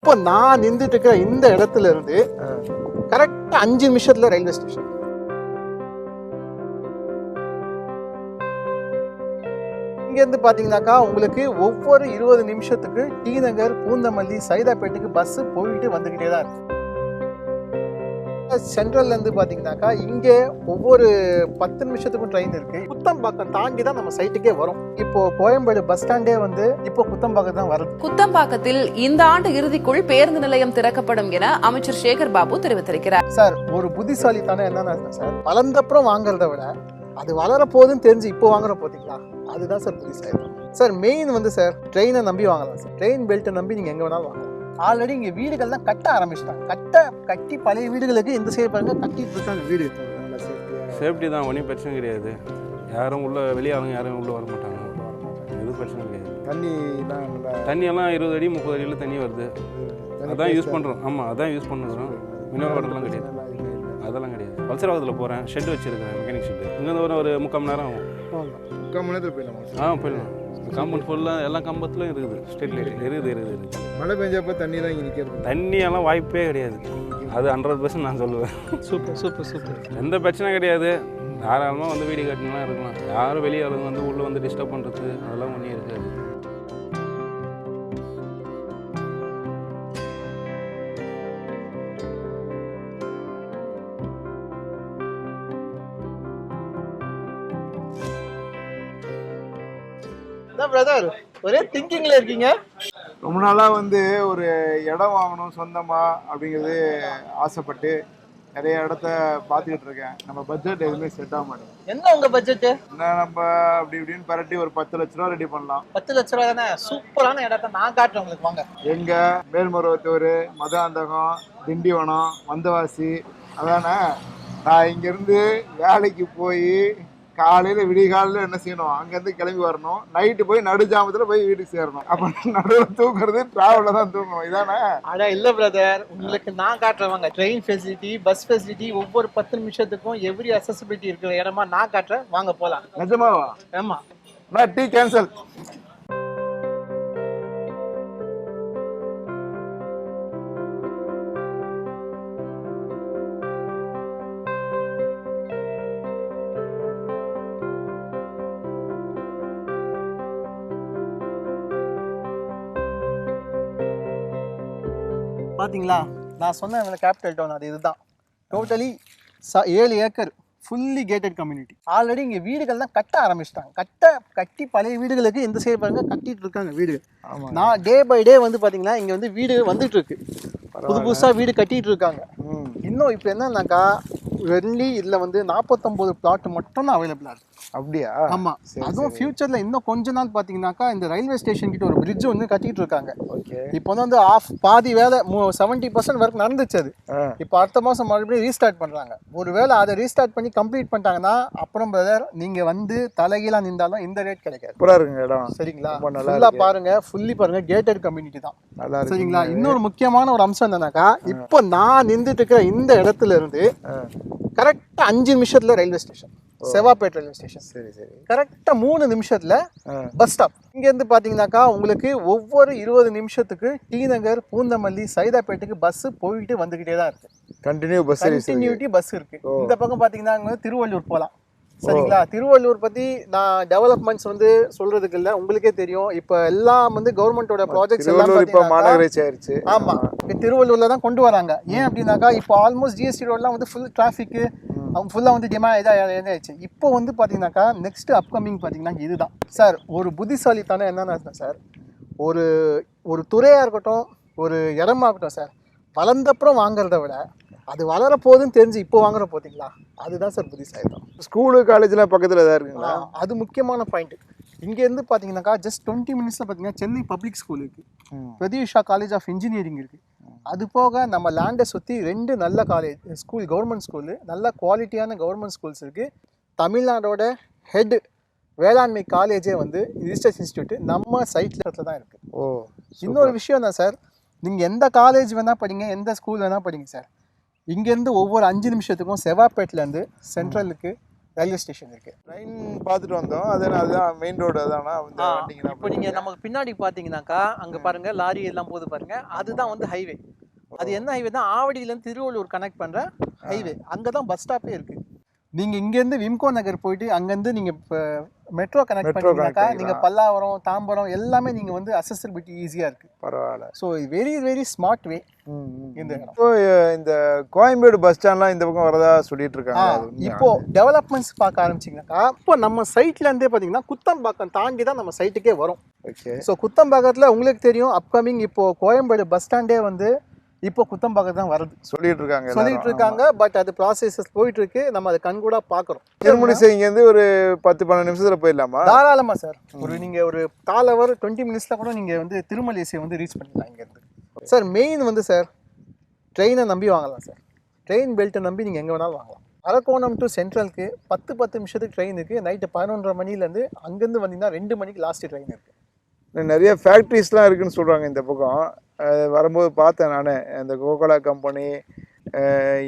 இப்போ நான் நின்றுட்டு இருக்கிற இந்த இடத்துல இருந்து கரெக்டா 5 நிமிஷத்துல ரயில்வே ஸ்டேஷன். இங்க இருந்து பாத்தீங்கன்னாக்கா உங்களுக்கு ஒவ்வொரு 20 நிமிஷத்துக்கு டி நகர், பூந்தமல்லி, சைதாப்பேட்டுக்கு பஸ் போயிட்டு வந்துகிட்டே தான் இருக்கு. சென்ட்ரல்ல இருந்து பாத்தீங்கன்னாக்கா இங்க ஒவ்வொரு 10 நிமிஷத்துக்கும் ட்ரெயின் இருக்கு. குத்தம்பாக்கம் தாண்டி தான் நம்ம சைட்டுக்கே வரும். இப்போ கோயம்பேடு பஸ் ஸ்டாண்டே வந்து இப்போ குத்தம்பாக்கம் தான் வருது. குத்தம்பாக்கத்தில் இந்த ஆண்டு இறுதிக்குள் பேருந்து நிலையம் திறக்கப்படும் என அமைச்சர் சேகர் பாபு தெரிவித்திருக்கிறார். சார், ஒரு புத்திசாலித்தனம் என்னன்னா சார், வளர்ந்தப்புறம் வாங்குறத விட அது வளர போகுதுன்னு தெரிஞ்சு இப்போ வாங்குற போதீங்களா, அதுதான் சார் புத்திசாலித்தனம். சார் மெயின் வந்து சார் ட்ரெயினை நம்பி வாங்கலாம் சார். ட்ரெயின் பெல்ட்டை நம்பி நீங்க எங்க வேணாலும் வாங்கலாம். ஆல்ரெடி இங்கே வீடுகள்லாம் கட்ட ஆரம்பிச்சிட்டாங்க. கட்டி பழைய வீடுகளுக்கு இந்த சைடு பாருங்க கட்டிட்டு இருக்காங்க வீடு. சேஃப்டி தான், ஒன்றும் பிரச்சனை கிடையாது. யாரும் உள்ள வெளியே ஆளுங்க யாரும் உள்ளே வர மாட்டாங்க. எதுவும் பிரச்சனை கிடையாது. தண்ணியெல்லாம் 20 அடி 30 அடியில் தண்ணி வருது. அதான் யூஸ் பண்ணுறோம். ஆமாம், அதான் யூஸ் பண்ணுறோம். மினரல் வாட்டர்லாம் கிடையாது, அதெல்லாம் கிடையாது. பல்சராவத்தில் போகிறேன், ஷெட் வச்சுருக்கேன், மெக்கானிக் ஷெட்டு. இங்கே ஒரு 3/4 மணி நேரம் ஆகும். 3/4 மணி நேரத்தில் போயிடலாம். போயிடலாம். காம்பவுண்ட் ஃபுல்லாக எல்லா கம்பத்துலையும் இருக்குது, ஸ்ட்ரீட் லைட் இருக்குது. மழை பெஞ்சப்போ தண்ணியெல்லாம் இங்கே நிற்கிறது. தண்ணியெல்லாம் வாய்ப்பே கிடையாது. அது 100% நான் சொல்லுவேன். சூப்பர். எந்த பிரச்சனை கிடையாது. தாராளமாக வந்து வீடு கட்டினா இருக்கலாம். யாரும் வெளியே ஆளுங்க வந்து உள்ளே வந்து டிஸ்டர்ப் பண்ணுறது அதெல்லாம் ஒன்றும் இருக்காது. பிரதர், ஒரே திங்கிங்ல இருக்கீங்க. ரொம்ப நாளாக வந்து ஒரு இடம் வாங்கணும் சொந்தமாக அப்படிங்கிறது ஆசைப்பட்டு நிறைய இடத்த பார்த்துக்கிட்டு இருக்கேன். நம்ம பட்ஜெட் எதுவுமே செட் ஆக மாட்டேங்குது. என்ன உங்க பட்ஜெட்? என்ன நம்ம அப்படி இப்படின்னு பரட்டி ஒரு 10 லட்ச ரூபா ரெடி பண்ணலாம். 10 லட்ச ரூபா தானே? சூப்பரான இடத்த நான் காட்டுறேன் உங்களுக்கு, வாங்க. எங்க மேல்மருவத்தூர், மதுராந்தகம், திண்டிவனம், வந்தவாசி, அதானே. நான் இங்கேருந்து வேலைக்கு போய் காலையில் விடிகாலையில் என்ன செய்யணும், அங்கேருந்து கிளம்பி வரணும். நைட்டு போய் நடுஜாமத்தில் போய் வீட்டுக்கு சேரணும். அப்போ நடுவில் தூங்குறது டிராவலில் தான் தூங்கணும், இதானே? அதான் இல்லை பிரதர், உங்களுக்கு நான் காட்டுறேன். ட்ரெயின் ஃபெசிலிட்டி, பஸ் ஃபெசிலிட்டி, ஒவ்வொரு 10 நிமிஷத்துக்கும் எவ்ரி அக்சசிபிலிட்டி இருக்கிற இடமா நான் காட்டுறேன், வாங்க போகலாம். நிஜமாவா? ஆமா. நான் டீ கேன்சல். பாத்தீங்களா, நான் சொன்ன கேபிட்டல் டவுன் அது இதுதான். Totally 7 acre fully gated community. Already இங்கே வீடுகள்லாம் கட்ட ஆரம்பிச்சிட்டாங்க. கட்டி பழைய வீடுகளுக்கு இந்த சைடு பாருங்க கட்டிட்டு இருக்காங்க வீடு. நான் டே பை டே வந்து பார்த்தீங்கன்னா இங்கே வந்து வீடு வந்துட்டு இருக்கு, புதுசாக வீடு கட்டிட்டு இருக்காங்க. இன்னும் இப்போ என்னன்னாக்கா வெள்ளி இதில் வந்து 49 பிளாட் மட்டும் தான் அவைலபிளாக இருக்கு. அப்படியா? ஆமாம். அதுவும் ஃபியூச்சரில் இன்னும் கொஞ்ச நாள் பார்த்தீங்கன்னாக்கா இந்த ரயில்வே ஸ்டேஷன் கிட்ட ஒரு பிரிட்ஜ் வந்து கட்டிட்டு இருக்காங்க. இப்போ வந்து பாதி வேலை 70% வரைக்கும் நடந்துச்சு. அது இப்போ அடுத்த மாதம் மறுபடியும் ரீஸ்டார்ட் பண்ணுறாங்க. ஒரு வேளை அதை ரீஸ்டார்ட் பண்ணி கம்ப்ளீட் பண்ணிட்டாங்கன்னா அப்புறம் பிரதர் நீங்கள் வந்து தலைகீழாக நின்றாலும் இந்த ரேட் கிடைக்காது. இடம் சரிங்களா? நல்லா பாருங்க, ஃபுல்லி பாருங்க, கேட்டட் கம்யூனிட்டி தான். சரிங்களா? இன்னொரு முக்கியமான ஒரு அம்சம் என்னன்னாக்கா, இப்போ நான் நின்றுட்டு இருக்கிற இந்த இடத்துல இருந்து கரெக்டா 5 நிமிஷத்துல ரயில்வே ஸ்டேஷன், செவாப்பேட் ரயில்வே ஸ்டேஷன். சரி. கரெக்டா 3 நிமிஷத்துல பஸ் ஸ்டாப். இங்க இருந்து பாத்தீங்கன்னாக்கா உங்களுக்கு ஒவ்வொரு 20 நிமிஷத்துக்கு டி நகர், பூந்தமல்லி, சைதாப்பேட்டுக்கு பஸ் போயிட்டு வந்துகிட்டே தான் இருக்கு. கண்டினியூட்டி பஸ் இருக்கு. இந்த பக்கம் பாத்தீங்கன்னா திருவள்ளூர் போகலாம். சரிங்களா? திருவள்ளூர் பத்தி நான் டெவலப்மெண்ட்ஸ் வந்து சொல்றதுக்கு இல்ல, உங்களுக்கே தெரியும். இப்ப எல்லாம் வந்து கவர்மெண்டோட ப்ராஜெக்ட்ஸ் எல்லாம் மாநகராட்சி ஆயிருச்சு. ஆமா, திருவள்ளூர்ல தான் கொண்டு வராங்க. ஏன் அப்படின்னாக்கா இப்போ ஆல்மோஸ்ட் ஜிஎஸ்டி ரோட்லாம் வந்து ஃபுல் டிராஃபிக், அவங்க ஃபுல்லாக வந்து இதாகிடுச்சு. இப்போ வந்து பார்த்தீங்கன்னாக்கா நெக்ஸ்ட் அப்கமிங் பார்த்தீங்கன்னா இதுதான் சார். ஒரு புத்திசாலித்தனம் என்னன்னா சார், ஒரு துறையாக இருக்கட்டும், ஒரு இடமா இருக்கட்டும் சார், வளர்ந்தப்புறம் வாங்குறத விட அது வளர போகுதுன்னு தெரிஞ்சு இப்போ வாங்குற போத்தீங்களா, அதுதான் சார் புத்திசாலித்தனம். ஸ்கூலு காலேஜ்லாம் பக்கத்தில் தான் இருக்குங்களா? அது முக்கியமான பாயிண்ட். இங்கேருந்து பார்த்தீங்கன்னாக்கா ஜஸ்ட் 20 மினிட்ஸில் பார்த்தீங்கன்னா சென்னை பப்ளிக் ஸ்கூல் இருக்குது, பிரதீஷா காலேஜ் ஆஃப் இன்ஜினியரிங் இருக்குது. அது போக நம்ம லேண்டை சுற்றி 2 நல்ல ஸ்கூல், கவர்மெண்ட் ஸ்கூலு, நல்ல குவாலிட்டியான கவர்மெண்ட் ஸ்கூல்ஸ் இருக்குது. தமிழ்நாடோட ஹெட் வேளாண்மை காலேஜே வந்து ரிசர்ச் இன்ஸ்டியூட் நம்ம சைட்டில் தான் இருக்குது. இன்னொரு விஷயம் தான் சார், நீங்கள் எந்த காலேஜ் வேணால் படிங்க, எந்த ஸ்கூல் வேணால் படிங்க சார், இங்கேருந்து ஒவ்வொரு 5 நிமிஷத்துக்கும் செவாப்பேட்லேருந்து சென்ட்ரலுக்கு, ரயில்வே ஸ்டேஷன் இருக்கு. ட்ரெயின் பார்த்துட்டு வந்தோம். அதுதான் மெயின் ரோடு அதானா இந்த வண்டிங்க. இப்போ நீங்க நமக்கு பின்னாடி பாத்தீங்கன்னாக்கா அங்க பாருங்க லாரி எல்லாம் போகுது பாருங்க, அதுதான் வந்து ஹைவே. அது என்ன ஹைவே தான், ஆவடியிலேருந்து திருவள்ளூர் கனெக்ட் பண்ற ஹைவே. அங்கதான் பஸ் ஸ்டாப்பே இருக்கு. நீங்க இங்கேருந்து விம்கோ நகர் போயிட்டு அங்கேருந்து நீங்க இப்போ மெட்ரோ கனெக்ட் பண்ணீங்கன்னாக்கா நீங்க பல்லாவரம் தாம்பரம் எல்லாமே நீங்க வந்து அக்சஸபிலிட்டி ஈஸியா இருக்கு. பரவாயில்ல. ஸோ வெரி வெரி ஸ்மார்ட் வே இந்த இடம். இப்போ இந்த கோயம்பேடு பஸ் ஸ்டாண்ட்லாம் இந்த பக்கம் வரதா சொல்லிட்டு இருக்காங்க. இப்போ டெவலப்மெண்ட்ஸ் பார்க்க ஆரம்பிச்சிங்கனாக்கா இப்போ நம்ம சைட்ல இருந்தே பார்த்தீங்கன்னா குத்தம்பாக்கம் தாண்டி தான் நம்ம சைட்டுக்கே வரும். ஓகே. ஸோ குத்தம்பாக்கத்தில் உங்களுக்கு தெரியும் அப்கமிங் இப்போ கோயம்பேடு பஸ் ஸ்டாண்டே வந்து இப்போ குத்தம்பாக்கம் தான் வருது சொல்லிட்டு இருக்காங்க. பட் அது ப்ராசஸஸ் போயிட்டு இருக்கு, நம்ம அதை கண்கூடா பார்க்குறோம். திருமணி இங்கேருந்து ஒரு 10-12 நிமிஷத்துல போயிடலாமா? தாராளமா சார். நீங்க ஒரு கால் ஹவர் 20 மினிட்ஸ்ல கூட நீங்க வந்து திருமலையை வந்து ரீச் பண்ணிடலாம் இங்கேருந்து. சார் மெயின் வந்து சார் ட்ரெயினை நம்பி வாங்கலாம் சார். ட்ரெயின் பெல்ட்டை நம்பி நீங்கள் எங்கே வேணாலும் வாங்கலாம். அரக்கோணம் டு சென்ட்ரலுக்கு 10 நிமிஷத்துக்கு ட்ரெயின் இருக்குது. நைட்டு 11:30 மணிலேருந்து அங்கேருந்து வந்தீங்கன்னா 2 மணிக்கு லாஸ்ட்டு ட்ரெயின் இருக்குது. நிறைய ஃபேக்ட்ரிஸ்லாம் இருக்குதுன்னு சொல்கிறாங்க இந்த பக்கம். வரும்போது பார்த்தேன் நான். இந்த Cocola company,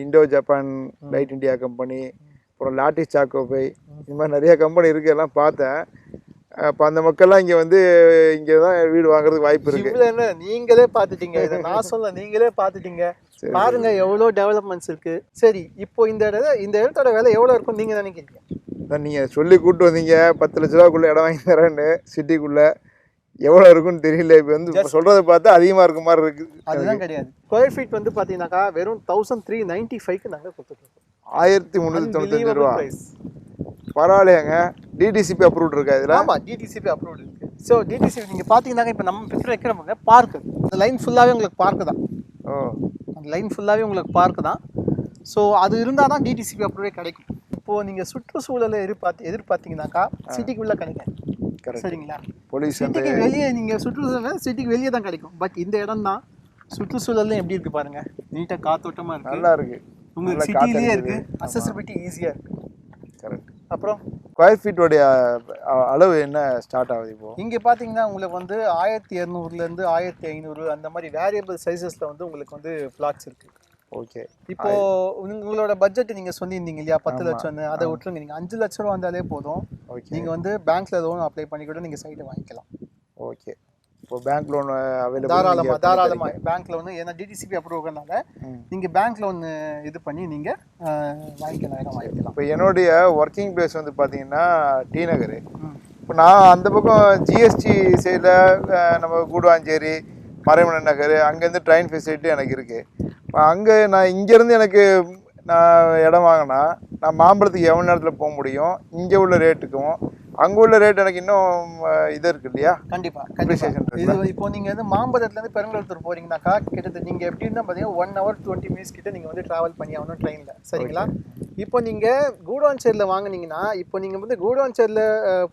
Indo Japan light India company, அப்புறம் லாட்டிஸ் சாக்கோபை, இந்த மாதிரி நிறைய கம்பெனி இருக்குது, எல்லாம் பார்த்தேன். அப்போ அந்த மக்கள்லாம் இங்கே வந்து இங்கே தான் வீடு வாங்குறதுக்கு வாய்ப்பு இருக்குது. இவ்வளோ என்ன நீங்களே பார்த்துட்டீங்க, இதை நான் சொல்ல நீங்களே பார்த்துட்டீங்க. பாருங்க எவ்வளோ டெவலப்மெண்ட்ஸ் இருக்குது. சரி, இப்போ இந்த இடத்தோட விலை எவ்வளோ இருக்கும் நீங்கள் நினைக்கிறீங்க? நீங்கள் சொல்லி கூப்பிட்டு வந்தீங்க 10 லட்ச ரூபாக்குள்ளே இடம் வாங்கி தரேன்னு. சிட்டிக்குள்ளே எவ்வளோ இருக்குன்னு தெரியல. இப்போ வந்து சொல்கிறத பார்த்தா அதிகமாக இருக்க மாதிரி இருக்குது. அதுதான் கிடையாது. ஸ்கொயர் ஃபீட் வந்து பார்த்தீங்கன்னாக்கா வெறும் 1395க்கு நாங்கள் கொடுத்துருக்கோம். 1395 ரூபா. பரவாயில்லையாங்க. டிடிசிபி அப்ரூவ்ட் இருக்கா இதில்? ஆமாம், டிடிசிபி அப்ரூவ்ட் இருக்குது. ஸோ டிடிசிபி நீங்கள் பார்த்தீங்கன்னாக்கா இப்போ நம்ம பிக்சர் வைக்கிறோம் பார்க்கு, அந்த லைன் ஃபுல்லாகவே உங்களுக்கு பார்க்கு தான். அந்த லைன் ஃபுல்லாகவே உங்களுக்கு பார்க்கு தான். ஸோ அது இருந்தால் தான் டிடிசிபி அப்ரூவே கிடைக்கும். இப்போது நீங்கள் சுற்றுச்சூழலை எதிர்பார்த்தீங்கன்னாக்கா சிட்டிக்குள்ளே கிடைக்கும். சரிங்களா? சிட்டிக்கு வெளியே நீங்கள் சுற்றுச்சூழல் சிட்டிக்கு வெளியே தான் கிடைக்கும். பட் இந்த இடம் தான் சுற்றுச்சூழலும் எப்படி இருக்குது பாருங்கள். நீட்டாக காத்தோட்டமாக இருக்குது, நல்லா இருக்குது. உங்களுக்கு சிட்டிலேயே இருக்குது, அக்சஸபிலிட்டி ஈஸியாக இருக்குது. கரெக்ட். அப்புறம் ஸ்கொயர் ஃபீட்டோடைய அளவு என்ன ஸ்டார்ட் ஆகுது இப்போ? இங்கே பார்த்தீங்கன்னா உங்களுக்கு வந்து 1200லேருந்து 1500 அந்த மாதிரி வேரியபிள் சைஸஸில் வந்து உங்களுக்கு வந்து ஃப்ளாட்ஸ் இருக்குது. ஓகே. இப்போ உங்களோட பட்ஜெட் நீங்கள் சொல்லியிருந்தீங்க இல்லையா 10 லட்சம்னு, அதை விட்டுருங்க. நீங்கள் 5 லட்ச ரூபா வந்தாலே போதும். நீங்கள் வந்து பேங்க்ல லோன் அப்ளை பண்ணி கூட நீங்கள் சைட்டை வாங்கிக்கலாம். ஓகே. இப்போ பேங்க் லோன் அவைலபிள்? தாராளமாக பேங்க் லோன். ஏன்னா டிடிசிபி அப்ரூவ்னால நீங்கள் பேங்க் லோன் இது பண்ணி நீங்கள் வாங்கிக்கலாம், இடம் வாங்கிக்கலாம். இப்போ என்னுடைய ஒர்க்கிங் பிளேஸ் வந்து பார்த்தீங்கன்னா டி நகர். இப்போ நான் அந்த பக்கம் ஜிஎஸ்டி சைடில் நம்ம கூடுவாஞ்சேரி, மறைமலை நகர், அங்கேருந்து ட்ரெயின் ஃபெசிலிட்டி எனக்கு இருக்குது. இப்போ அங்கே நான் இங்கேருந்து எனக்கு நான் இடம் வாங்கினா நான் மாம்பழத்துக்கு எவ்வளோ நேரத்தில் போக முடியும்? இங்கே உள்ள ரேட்டுக்கும் அங்கே உள்ள ரேட் எனக்கு இன்னும் இது இருக்கு இல்லையா? கண்டிப்பாக. இது இப்போ நீங்கள் வந்து மாம்பழத்துலேருந்து பெருங்குளத்தூர் போகிறீங்கன்னாக்கா கிட்டத்தட்ட நீங்கள் எப்படி இருந்தால் பார்த்தீங்கன்னா 1 hour 20 minutes கிட்ட நீங்கள் வந்து ட்ராவல் பண்ணி ஆகணும் ட்ரெயினில். சரிங்களா? இப்போ நீங்கள் கூடுவாஞ்சேரியில் வாங்கினீங்கன்னா இப்போ நீங்கள் வந்து கூடுவாஞ்சேரியில்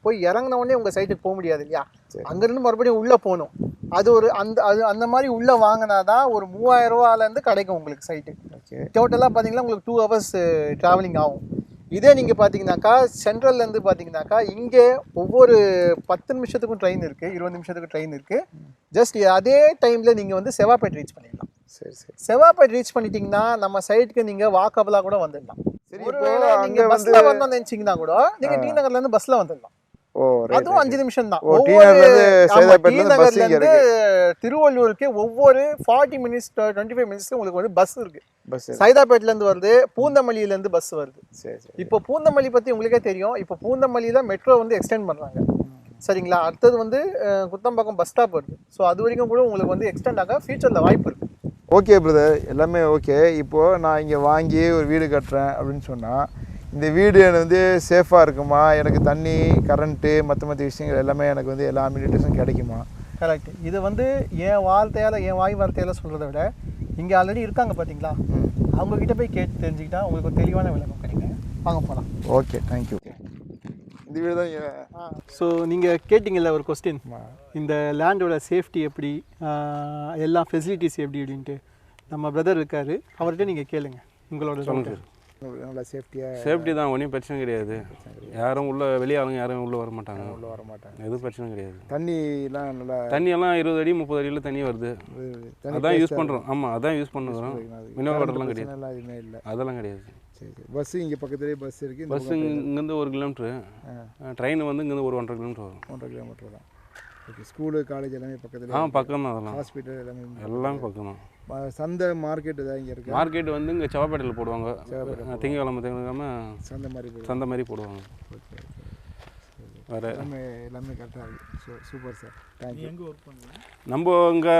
போய் இறங்கின உடனே உங்கள் சைட்டுக்கு போக முடியாது இல்லையா? அங்கேருந்து மறுபடியும் உள்ளே போகணும். அது ஒரு அந்த மாதிரி உள்ளே வாங்கினா தான் ஒரு 3000 ரூபாலேருந்து கிடைக்கும் உங்களுக்கு சைட்டு. டோட்டலாக பார்த்தீங்கன்னா உங்களுக்கு 2 hours ட்ராவலிங் ஆகும். இதே நீங்கள் பார்த்தீங்கன்னாக்கா சென்ட்ரல்லேருந்து பார்த்தீங்கன்னாக்கா இங்கே ஒவ்வொரு 10 நிமிஷத்துக்கும் ட்ரெயின் இருக்குது, 20 நிமிஷத்துக்கு ட்ரெயின் இருக்குது. ஜஸ்ட் அதே டைமில் நீங்கள் வந்து செவாப்பேட் ரீச் பண்ணிடலாம். சரி. செவாப்பேட் ரீச் பண்ணிட்டீங்கன்னா நம்ம சைட்டுக்கு நீங்கள் வாக்கபிளாக கூட வந்துடலாம். ஒருவேளை நீங்கள் பஸ்ஸில் வரணும்னு நினச்சிங்கன்னா கூட நீங்கள் டி நகர்லேருந்து பஸ்ஸில் வந்துடலாம். அதுவும் 5 நிமிஷம் தான். திருவள்ளூருக்கு ஒவ்வொரு 40 minutes 25 minutes உங்களுக்கு வந்து பஸ் இருக்கு. சைதாப்பேட்ல இருந்து வருது, பூந்தமல்லியில இருந்து பஸ் வருது. இப்போ பூந்தமல்லி பத்தி உங்களுக்கே தெரியும். இப்போ பூந்தமல்லியில மெட்ரோ வந்து எக்ஸ்டெண்ட் பண்றாங்க. சரிங்களா? அடுத்தது வந்து குத்தம்பாக்கம் பஸ் ஸ்டாப் வருது. ஸோ அது வரைக்கும் கூட உங்களுக்கு வந்து எக்ஸ்டெண்ட் ஆக ஃபியூச்சர்ல வாய்ப்பு இருக்கு. ஓகே பிரதர், எல்லாமே ஓகே. இப்போ நான் இங்கே வாங்கி ஒரு வீடு கட்டுறேன் அப்படின்னு சொன்னால் இந்த வீடு எனக்கு வந்து சேஃபாக இருக்குமா? எனக்கு தண்ணி, கரண்ட்டு, மற்ற விஷயங்கள் எல்லாமே எனக்கு வந்து எல்லா அம்யூனிட்டிஸும் கிடைக்குமா? கரெக்ட். இது வந்து என் வாய் வார்த்தையால் சொல்கிறத விட இங்கே ஆல்ரெடி இருக்காங்க பார்த்தீங்களா, அவங்கக்கிட்ட போய் கேட்டு தெரிஞ்சுக்கிட்டா உங்களுக்கு ஒரு தெளிவான விளக்கம் கிடைக்கும். வாங்க போகலாம். Okay, thank you. இந்த வீடு தான். ஸோ நீங்கள் கேட்டிங்கல்ல ஒரு கொஸ்டின், இந்த லேண்டோட சேஃப்டி எப்படி, எல்லா ஃபெசிலிட்டிஸ் எப்படி அப்படின்ட்டு. நம்ம பிரதர் இருக்கார், அவர்கிட்ட நீங்கள் கேளுங்க. உங்களோட நல்லா சேஃப்டி தான், ஒன்றும் பிரச்சனை கிடையாது. யாரும் வெளியே ஆளுங்க யாரும் உள்ளே வர மாட்டாங்க. எதுவும் பிரச்சனை கிடையாது. தண்ணியெல்லாம் நல்லா, தண்ணியெல்லாம் 20 அடி 30 அடியில் தண்ணி வருது. அதான் யூஸ் பண்ணுறோம். ஆமாம், அதான் யூஸ் பண்ணுறோம். மினரல் வாட்டர்லாம் கிடையாது, அதெல்லாம் கிடையாது. சரி சரி. பஸ்ஸு இங்கே பக்கத்துலேயே பஸ் இருக்குது. பஸ்ஸு இங்கேருந்து 1 கிலோமீட்ரு, ட்ரெயின் வந்து இங்கேருந்து ஒரு 1.5 கிலோமீட்டர் வரும். 1.5 கிலோமீட்டர் தான். ஓகே. ஸ்கூலு காலேஜ் எல்லாமே பக்கத்தில்? பக்கம் தான். அதெல்லாம் ஹாஸ்பிட்டல் எல்லாமே பக்கம் தான். சந்தை மார்க்கெட் ஏதாவது இங்கே இருக்குது? மார்க்கெட் வந்து இங்கே செவ்வாப்பேட்டையில் போடுவாங்க. திங்கக்கிழமை சந்தை மாதிரி போடுவாங்க. ஓகே. வேறு எல்லாமே கரெக்டாக இருக்குது. Super sir, thank you. எங்கே ஒர்க் பண்ணுறீங்க?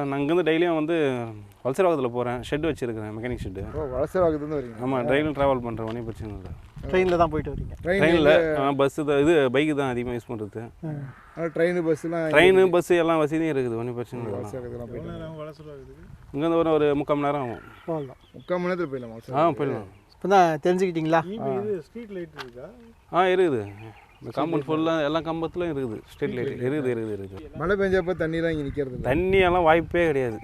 நான் இங்கேருந்து டெய்லியும் வந்து வலசரவாக்கத்தில் போகிறேன். ஷெட் வச்சுருக்கிறேன், மெக்கானிக் ஷெட்டு. வலசரவாக்கத்துலேருந்து வரீங்க? ஆமாம், டெய்லியும் ட்ராவல் பண்ணுறேன், ஒன்றும் பிரச்சனை இல்லை. ட்ரெயினில் தான் போயிட்டு வரீங்க? ட்ரெயினில் பஸ்ஸு தான், இது பைக்கு தான் அதிகமாக யூஸ் பண்ணுறது. ட்ரெயின் பஸ்ஸு எல்லாம் வசதியும் இருக்குது, ஒன்றும் பிரச்சனை இல்லை. இங்கேருந்து ஒரு 3/4 மணி நேரம் ஆகும். 3/4 மணி நேரத்தில் போயிடலாம். போயிடலாம். இப்போ தான் தெரிஞ்சுக்கிட்டீங்களா? ஸ்ட்ரீட் லைட் இருக்கா? இருக்குது. இந்த காம்பவுண்ட் ஃபுல்லாக எல்லா கம்பத்துலையும் இருக்குது ஸ்ட்ரீட் லைட். இருக்குது. மழை பெஞ்சப்போ தண்ணியெலாம் இங்கே நிற்கிறது? தண்ணியெல்லாம் வாய்ப்பே கிடையாது.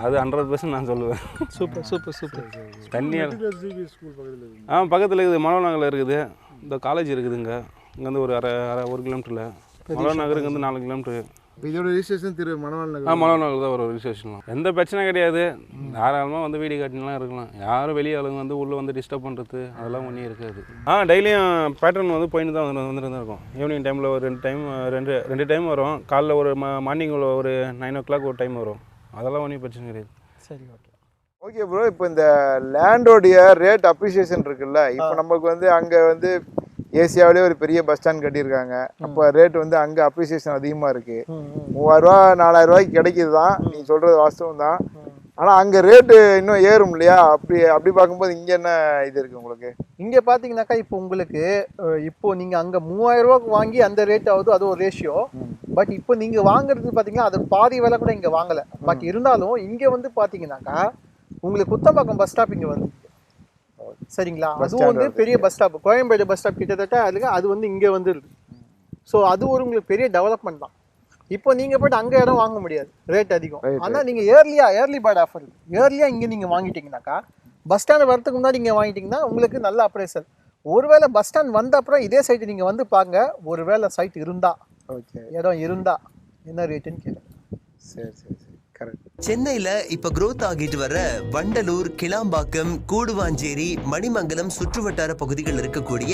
அது 100% நான் சொல்லுவேன். சூப்பர். தண்ணியெல்லாம் ஸ்கூல் பக்கத்தில் பக்கத்தில் இருக்குது. மனோர் நகரில் இருக்குது. இந்த காலேஜ் இருக்குதுங்க. இங்கேருந்து ஒரு 1 கிலோமீட்டரில். மனோர் நகருக்கு வந்து 4 கிலோமீட்டரு. இப்போ இதோட ரிஜிஸ்ட்ரேஷன் மணவாள் நகர்? மனோர் நகர் தான் ஒரு ரிஜிஸ்ட்ரேஷன்லாம். எந்த பிரச்சனை கிடையாது. தாராளமாக வந்து வீடு காட்டினலாம் இருக்கலாம். யாரும் வெளியே ஆளுங்க வந்து உள்ளே வந்து டிஸ்டர்ப் பண்ணுறது அதெல்லாம் ஒன்றும் இருக்காது. டெய்லியும் பேட்டர்ன் வந்து போயிட்டு தான் வந்துட்டு தான் இருக்கும். ஈவினிங் டைமில் ஒரு 2 டைம் வரும். காலைல ஒரு மார்னிங் ஒரு 9 o'clock ஒரு டைம் வரும். அதெல்லாம் ஒன்றும் பிரச்சனை கிடையாது. சரி, ஓகே. ஓகே ப்ரோ, இப்போ இந்த லேண்டோடைய ரேட் அப்ரிசியேஷன் இருக்குல்ல, இப்போ நமக்கு வந்து அங்கே வந்து ஏசியாவிலே ஒரு பெரிய பஸ் ஸ்டாண்ட் கட்டியிருக்காங்க. அப்போ ரேட் வந்து அங்கே அப்ரிசியேஷன் அதிகமாக இருக்குது. 3000 4000 ரூபாய்க்கு கிடைக்கிது தான், நீங்கள் சொல்கிறது வாஸ்தவம் தான். ஆனால் அங்கே ரேட்டு இன்னும் ஏறும் இல்லையா? அப்படி பார்க்கும்போது இங்கே என்ன இது இருக்குது உங்களுக்கு? இங்கே பார்த்தீங்கன்னாக்கா இப்போ உங்களுக்கு இப்போ நீங்கள் அங்கே 3000 ரூபாய்க்கு வாங்கி அந்த ரேட் ஆகுது, அது ஒரு ரேஷியோ. பட் இப்போ நீங்கள் வாங்குறது பார்த்தீங்கன்னா அது பாதி விலை கூட இங்கே வாங்கலை. பட் இருந்தாலும் இங்கே வந்து பார்த்தீங்கன்னாக்கா உங்களுக்கு குத்தம்பாக்கம் பஸ் ஸ்டாப் இங்கே வருது. சரிங்களா? அதுவும் வந்து பெரிய bus stop, Koyambedu bus stop கிட்டத்தட்ட அது வந்து இங்கே வந்துடுது. ஸோ அது ஒரு உங்களுக்கு பெரிய டெவலப்மெண்ட் தான். இப்போ நீங்கள் போய்ட்டு அங்கே இடம் வாங்க முடியாது, ரேட் அதிகம். ஆனால் நீங்கள் ஏர்லி பேர்ட் ஆஃபர் ஏர்லியாக இங்கே நீங்கள் வாங்கிட்டீங்கன்னாக்கா பஸ் ஸ்டாண்ட் வரதுக்கு முன்னாடி இங்கே வாங்கிட்டீங்கன்னா உங்களுக்கு நல்ல அப்ரைசல். ஒருவேளை பஸ் ஸ்டாண்ட் வந்த அப்புறம் இதே சைட்டு நீங்கள் வந்து பாருங்க, ஒருவேளை சைட் இருந்தா, ஓகே, இடம் இருந்தா என்ன ரேட்டுன்னு கேளுங்க. சரி. கரெக்ட். சென்னையில இப்ப growth ஆகிட்டு வர வண்டலூர், கிளாம்பாக்கம், கூடுவாஞ்சேரி, மணிமங்கலம் சுற்றுவட்டார பகுதிகள் இருக்கக்கூடிய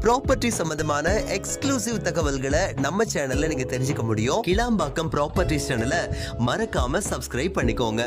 ப்ராப்பர்ட்டி சம்பந்தமான எக்ஸ்க்ளூசிவ் தகவல்களை நம்ம சேனல்ல நீங்க தெரிஞ்சுக்க முடியும். கிளாம்பாக்கம் ப்ராப்பர்ட்டி சேனலை மறக்காம சப்ஸ்கிரைப் பண்ணிக்கோங்க.